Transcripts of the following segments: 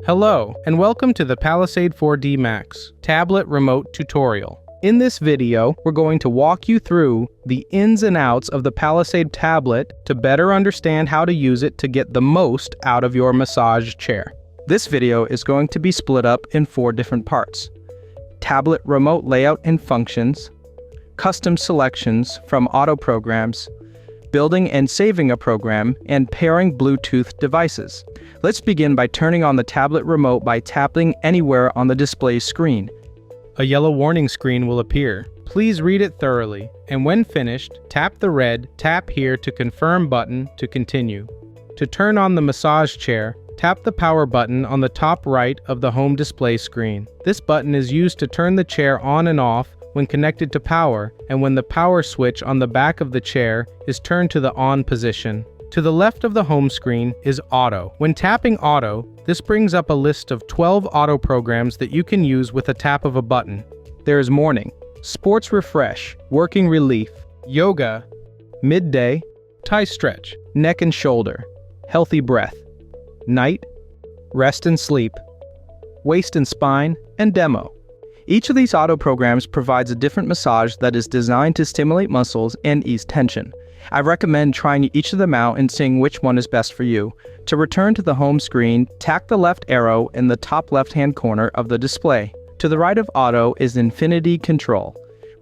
Hello, and welcome to the Palisade 4D Max tablet remote tutorial. In this video, we're going to walk you through the ins and outs of the Palisade tablet to better understand how to use it to get the most out of your massage chair. This video is going to be split up in 4 different parts: tablet remote layout and functions, custom selections from auto programs, building and saving a program, and pairing Bluetooth devices. Let's begin by turning on the tablet remote by tapping anywhere on the display screen. A yellow warning screen will appear. Please read it thoroughly, and when finished, tap the red "Tap here to confirm" button to continue. To turn on the massage chair, tap the power button on the top right of the home display screen. This button is used to turn the chair on and off when connected to power, and when the power switch on the back of the chair is turned to the on position. To the left of the home screen is Auto. When tapping Auto, this brings up a list of 12 auto programs that you can use with a tap of a button. There is Morning, Sports Refresh, Working Relief, Yoga, Midday, Thigh Stretch, Neck and Shoulder, Healthy Breath, Night, Rest and Sleep, Waist and Spine, and Demo. Each of these auto programs provides a different massage that is designed to stimulate muscles and ease tension. I recommend trying each of them out and seeing which one is best for you. To return to the home screen, tap the left arrow in the top left-hand corner of the display. To the right of Auto is Infinity Control.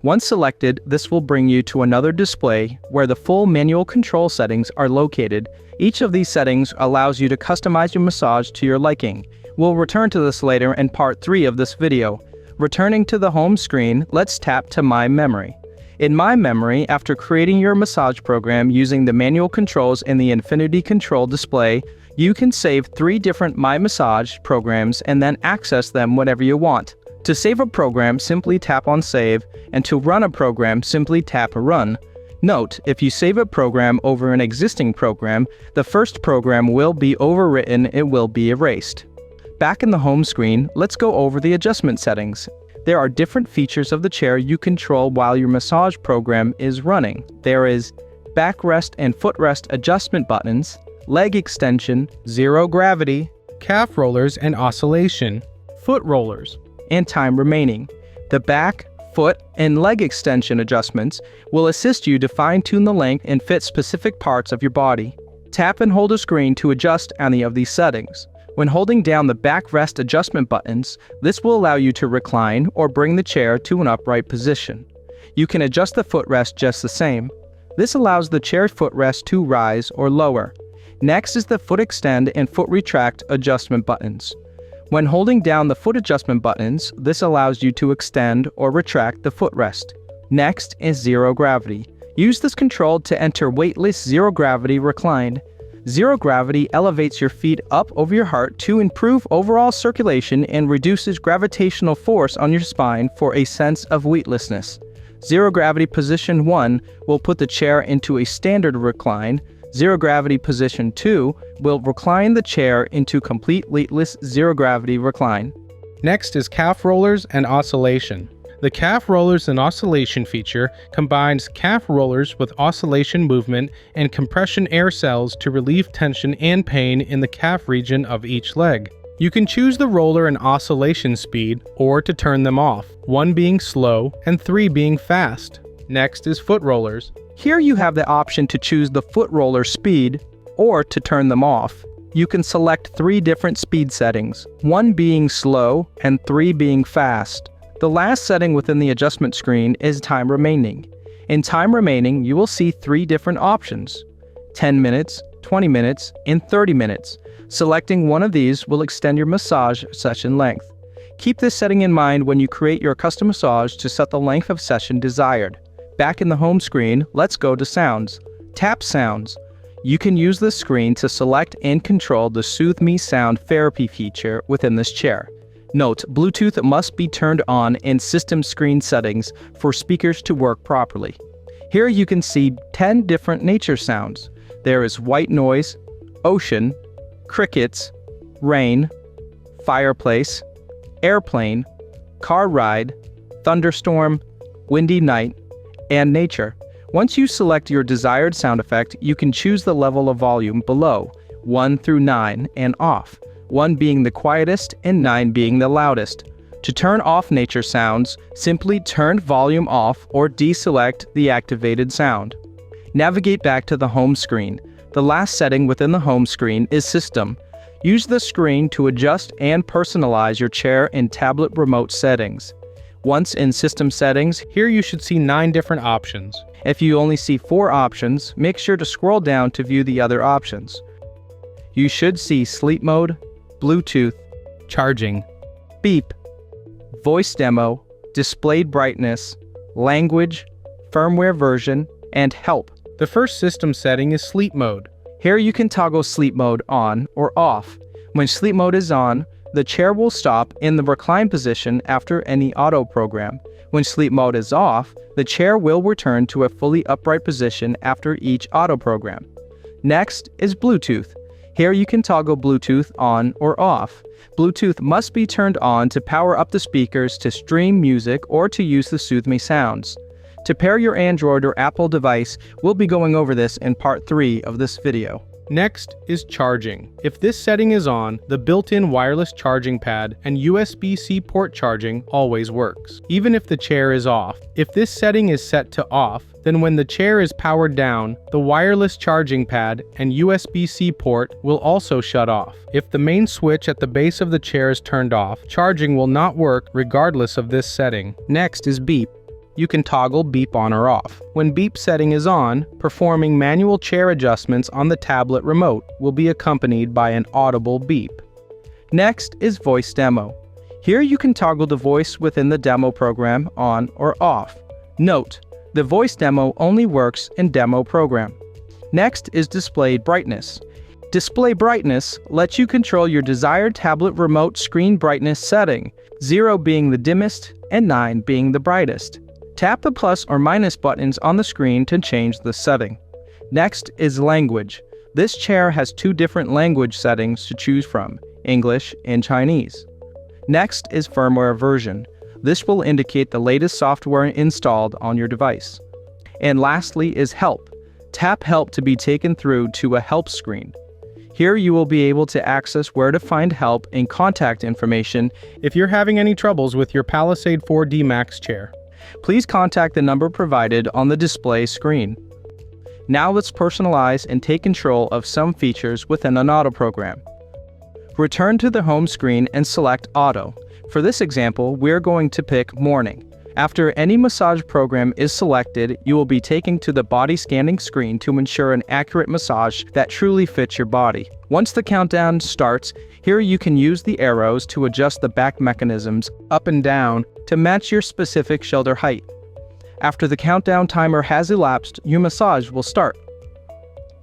Once selected, this will bring you to another display where the full manual control settings are located. Each of these settings allows you to customize your massage to your liking. We'll return to this later in part 3 of this video. Returning to the home screen, let's tap to MyMemory. In MyMemory, after creating your massage program using the manual controls in the Infinity Control display, you can save 3 different MyMassage programs and then access them whenever you want. To save a program, simply tap on Save, and to run a program, simply tap Run. Note, if you save a program over an existing program, the first program will be overwritten, it will be erased. Back in the home screen, let's go over the adjustment settings. There are different features of the chair you control while your massage program is running. There is backrest and footrest adjustment buttons, leg extension, zero gravity, calf rollers and oscillation, foot rollers, and time remaining. The back, foot, and leg extension adjustments will assist you to fine-tune the length and fit specific parts of your body. Tap and hold a screen to adjust any of these settings. When holding down the backrest adjustment buttons, this will allow you to recline or bring the chair to an upright position. You can adjust the footrest just the same. This allows the chair footrest to rise or lower. Next is the foot extend and foot retract adjustment buttons. When holding down the foot adjustment buttons, this allows you to extend or retract the footrest. Next is zero gravity. Use this control to enter weightless zero gravity reclined. Zero gravity elevates your feet up over your heart to improve overall circulation and reduces gravitational force on your spine for a sense of weightlessness. Zero gravity position 1 will put the chair into a standard recline. Zero gravity position 2 will recline the chair into complete weightless zero gravity recline. Next is calf rollers and oscillation. The calf rollers and oscillation feature combines calf rollers with oscillation movement and compression air cells to relieve tension and pain in the calf region of each leg. You can choose the roller and oscillation speed or to turn them off, 1 being slow and 3 being fast. Next is foot rollers. Here you have the option to choose the foot roller speed or to turn them off. You can select 3 different speed settings, 1 being slow and 3 being fast. The last setting within the adjustment screen is time remaining. In time remaining, you will see 3 different options: 10 minutes, 20 minutes, and 30 minutes. Selecting one of these will extend your massage session length. Keep this setting in mind when you create your custom massage to set the length of session desired. Back in the home screen, let's go to Sounds. Tap Sounds. You can use this screen to select and control the Soothe Me Sound Therapy feature within this chair. Note, Bluetooth must be turned on in system screen settings for speakers to work properly. Here you can see 10 different nature sounds. There is white noise, ocean, crickets, rain, fireplace, airplane, car ride, thunderstorm, windy night, and nature. Once you select your desired sound effect, you can choose the level of volume below, 1 through 9, and off. 1 being the quietest and 9 being the loudest. To turn off nature sounds, simply turn volume off or deselect the activated sound. Navigate back to the home screen. The last setting within the home screen is System. Use the screen to adjust and personalize your chair and tablet remote settings. Once in System Settings, Here you should see 9 different options. if you only see 4 options, make sure to scroll down to view the other options. You should see Sleep Mode, Bluetooth, Charging, Beep, Voice Demo, Displayed Brightness, Language, Firmware Version, and Help. The first system setting is Sleep Mode. Here you can toggle Sleep Mode on or off. When Sleep Mode is on, the chair will stop in the recline position after any auto program. When Sleep Mode is off, the chair will return to a fully upright position after each auto program. Next is Bluetooth. Here you can toggle Bluetooth on or off. Bluetooth must be turned on to power up the speakers to stream music or to use the Soothe Me sounds. To pair your Android or Apple device, we'll be going over this in part 3 of this video. Next is Charging. If this setting is on, the built-in wireless charging pad and USB-C port charging always works, even if the chair is off. If this setting is set to off, then when the chair is powered down, the wireless charging pad and USB-C port will also shut off. If the main switch at the base of the chair is turned off, charging will not work regardless of this setting. Next is Beep. You can toggle Beep on or off. When Beep setting is on, performing manual chair adjustments on the tablet remote will be accompanied by an audible beep. Next is Voice Demo. Here you can toggle the voice within the demo program on or off. Note, the voice demo only works in demo program. Next is Displayed Brightness. Display Brightness lets you control your desired tablet remote screen brightness setting, 0 being the dimmest and 9 being the brightest. Tap the plus or minus buttons on the screen to change the setting. Next is Language. This chair has 2 different language settings to choose from, English and Chinese. Next is Firmware Version. This will indicate the latest software installed on your device. And lastly is Help. Tap Help to be taken through to a help screen. Here you will be able to access where to find help and contact information If you're having any troubles with your Palisade 4D Max chair, please contact the number provided on the display screen. Now let's personalize and take control of some features within an auto program. Return to the home screen and select Auto. For this example, we're going to pick Morning. After any massage program is selected, you will be taken to the body scanning screen to ensure an accurate massage that truly fits your body. Once the countdown starts, here you can use the arrows to adjust the back mechanisms up and down to match your specific shoulder height. After the countdown timer has elapsed, your massage will start.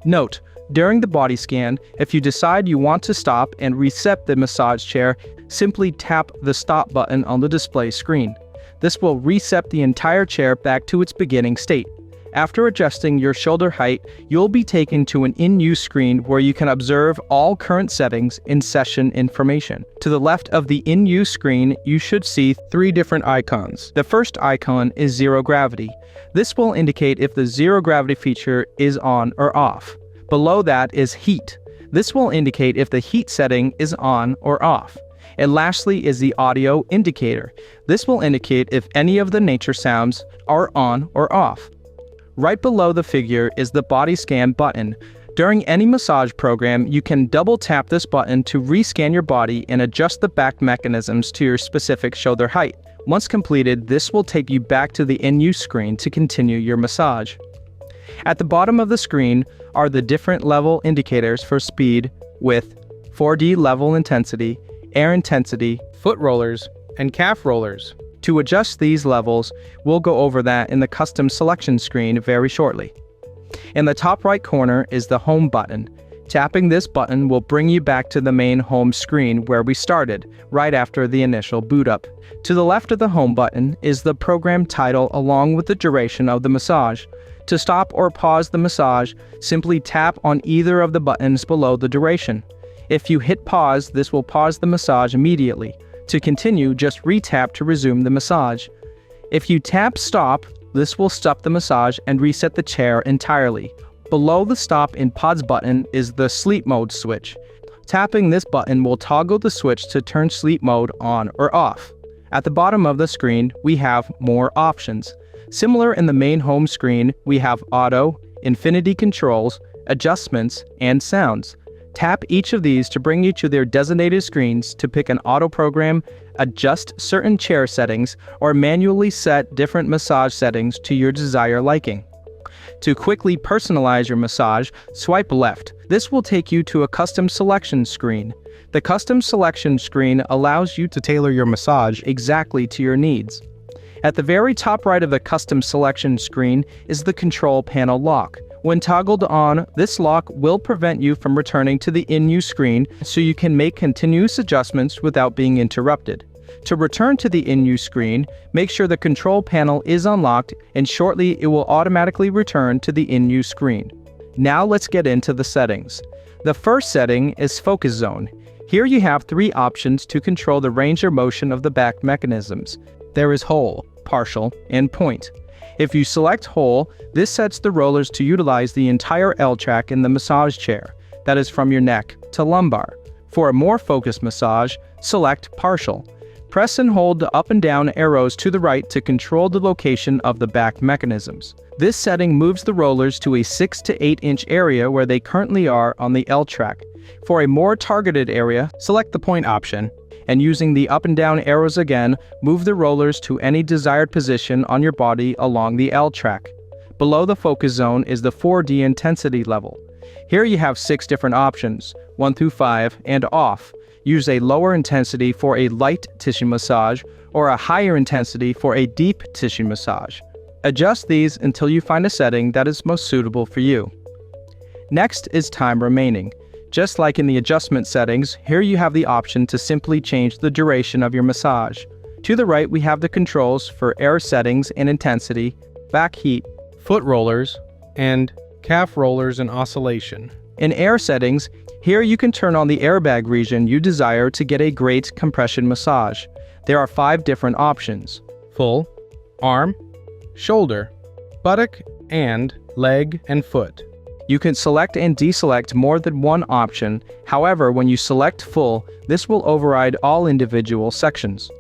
Note, during the body scan, if you decide you want to stop and reset the massage chair, simply tap the stop button on the display screen. This will reset the entire chair back to its beginning state. After adjusting your shoulder height, you'll be taken to an in-use screen where you can observe all current settings and session information. To the left of the in-use screen, you should see 3 different icons. The first icon is Zero Gravity. This will indicate if the zero gravity feature is on or off. Below that is Heat. This will indicate if the heat setting is on or off. And lastly is the audio indicator. This will indicate if any of the nature sounds are on or off. Right below the figure is the body scan button. During any massage program, you can double tap this button to rescan your body and adjust the back mechanisms to your specific shoulder height. Once completed, this will take you back to the in-use screen to continue your massage. At the bottom of the screen are the different level indicators for speed, width, 4D level intensity, air intensity, foot rollers, and calf rollers. To adjust these levels, we'll go over that in the custom selection screen very shortly. In the top right corner is the Home button. Tapping this button will bring you back to the main home screen where we started, right after the initial boot up. To the left of the Home button is the program title along with the duration of the massage. To stop or pause the massage, simply tap on either of the buttons below the duration. If you hit pause, this will pause the massage immediately. To continue, just re-tap to resume the massage. If you tap stop, this will stop the massage and reset the chair entirely. Below the stop and pause button is the sleep mode switch. Tapping this button will toggle the switch to turn sleep mode on or off. At the bottom of the screen, we have more options. Similar in the main home screen, we have auto, infinity controls, adjustments, and sounds. Tap each of these to bring you to their designated screens to pick an auto program, adjust certain chair settings, or manually set different massage settings to your desired liking. To quickly personalize your massage, swipe left. This will take you to a custom selection screen. The custom selection screen allows you to tailor your massage exactly to your needs. At the very top right of the custom selection screen is the control panel lock. When toggled on, this lock will prevent you from returning to the in-use screen so you can make continuous adjustments without being interrupted. To return to the in-use screen, make sure the control panel is unlocked and shortly it will automatically return to the in-use screen. Now let's get into the settings. The first setting is Focus Zone. Here you have 3 options to control the range or motion of the back mechanisms. There is Whole, Partial, and Point. If you select Whole, this sets the rollers to utilize the entire L track in the massage chair, that is from your neck to lumbar. For a more focused massage, select Partial. Press and hold the up and down arrows to the right to control the location of the back mechanisms. This setting moves the rollers to a 6 to 8 inch area where they currently are on the L track. For a more targeted area, select the Point option, and using the up and down arrows again, move the rollers to any desired position on your body along the L track. Below the focus zone is the 4D intensity level. Here you have 6 different options, 1 through 5 and off. Use a lower intensity for a light tissue massage or a higher intensity for a deep tissue massage. Adjust these until you find a setting that is most suitable for you. Next is time remaining. Just like in the adjustment settings, here you have the option to simply change the duration of your massage. To the right, we have the controls for air settings and intensity, back heat, foot rollers, and calf rollers and oscillation. In air settings, here you can turn on the airbag region you desire to get a great compression massage. There are 5 different options: full, arm, shoulder, buttock, and leg and foot. You can select and deselect more than one option. However, when you select full, this will override all individual sections.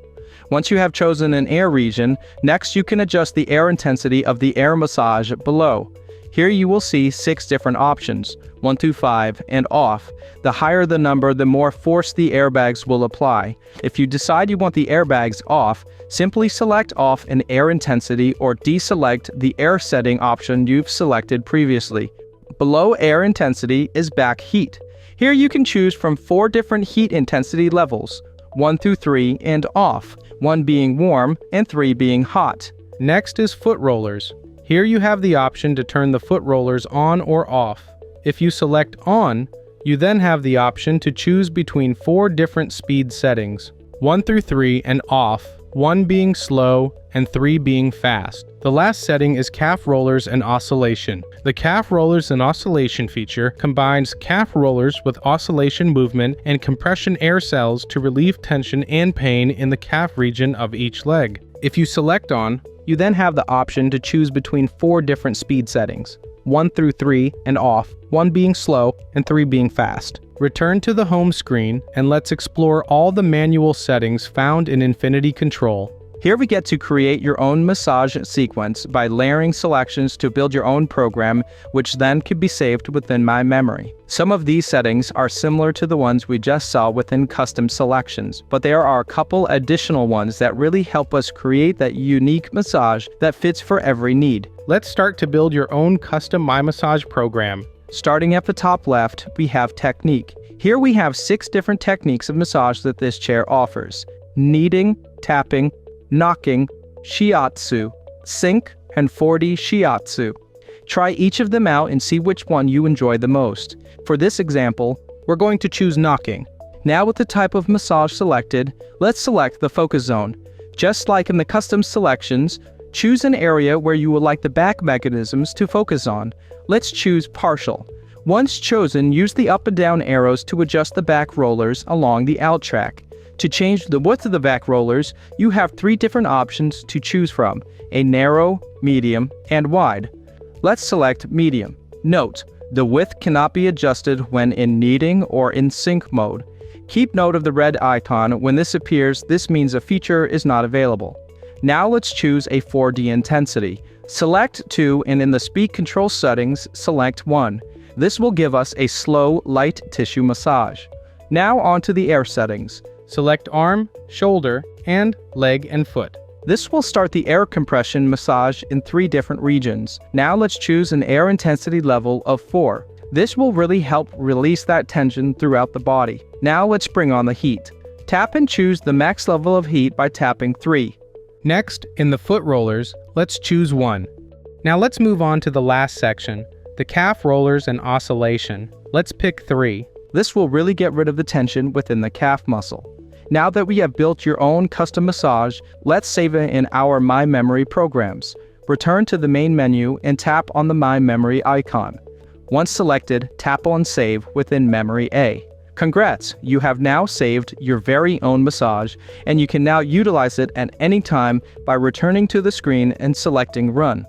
Once you have chosen an air region, next you can adjust the air intensity of the air massage below. Here you will see 6 different options, 1 through 5 and off. The higher the number, the more force the airbags will apply. If you decide you want the airbags off, simply select off an air intensity or deselect the air setting option you've selected previously. Below air intensity is back heat. Here you can choose from 4 different heat intensity levels, 1 through 3 and off, 1 being warm and 3 being hot. Next is foot rollers. Here you have the option to turn the foot rollers on or off. If you select on, you then have the option to choose between 4 different speed settings, 1 through 3 and off, 1 being slow and 3 being fast. The last setting is calf rollers and oscillation. The calf rollers and oscillation feature combines calf rollers with oscillation movement and compression air cells to relieve tension and pain in the calf region of each leg. If you select on, you then have the option to choose between 4 different speed settings, 1 through 3 and off, 1 being slow and 3 being fast. Return to the home screen and let's explore all the manual settings found in Infinity Control. Here we get to create your own massage sequence by layering selections to build your own program, which then could be saved within MyMemory. Some of these settings are similar to the ones we just saw within custom selections, but there are a couple additional ones that really help us create that unique massage that fits for every need. Let's start to build your own custom MyMassage program. Starting at the top left, we have Technique. Here we have 6 different techniques of massage that this chair offers: kneading, tapping, knocking, shiatsu, sink, and 4D shiatsu. Try each of them out and see which one you enjoy the most. For this example, we're going to choose knocking. Now with the type of massage selected, let's select the focus zone. Just like in the custom selections, choose an area where you would like the back mechanisms to focus on. Let's choose partial. Once chosen, use the up and down arrows to adjust the back rollers along the out track. To change the width of the back rollers, you have 3 different options to choose from: a narrow, medium, and wide. Let's select medium. Note, The width cannot be adjusted when in kneading or in sync mode. Keep note of the red icon. When this appears, this means a feature is not available. Now let's choose a 4D intensity. Select 2 and in the speed control settings, select 1. This will give us a slow, light tissue massage. Now onto the air settings. Select arm, shoulder, and leg and foot. This will start the air compression massage in 3 different regions. Now let's choose an air intensity level of 4. This will really help release that tension throughout the body. Now let's bring on the heat. Tap and choose the max level of heat by tapping 3. Next, in the foot rollers, let's choose 1. Now let's move on to the last section, the calf rollers and oscillation. Let's pick 3. This will really get rid of the tension within the calf muscle. Now that we have built your own custom massage, let's save it in our MyMemory programs. Return to the main menu and tap on the MyMemory icon. Once selected, tap on Save within Memory A. Congrats! You have now saved your very own massage, and you can now utilize it at any time by returning to the screen and selecting Run.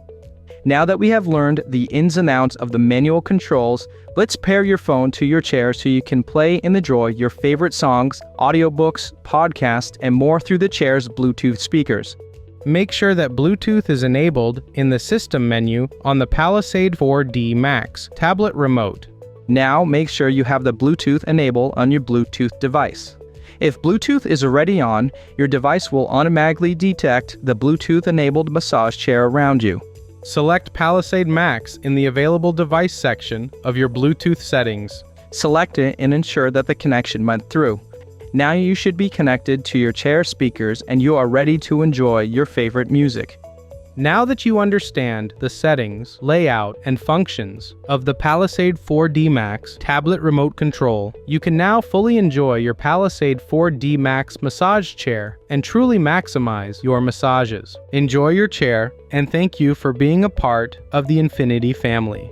Now that we have learned the ins and outs of the manual controls, let's pair your phone to your chair so you can play and enjoy your favorite songs, audiobooks, podcasts, and more through the chair's Bluetooth speakers. Make sure that Bluetooth is enabled in the System menu on the Palisade 4D Max tablet remote. Now make sure you have the Bluetooth enabled on your Bluetooth device. If Bluetooth is already on, your device will automatically detect the Bluetooth-enabled massage chair around you. Select Palisade Max in the Available Device section of your Bluetooth settings. Select it and ensure that the connection went through. Now you should be connected to your chair speakers and you are ready to enjoy your favorite music. Now that you understand the settings, layout, and functions of the Palisade 4D Max tablet remote control, you can now fully enjoy your Palisade 4D Max massage chair and truly maximize your massages. Enjoy your chair, and thank you for being a part of the Infinity family.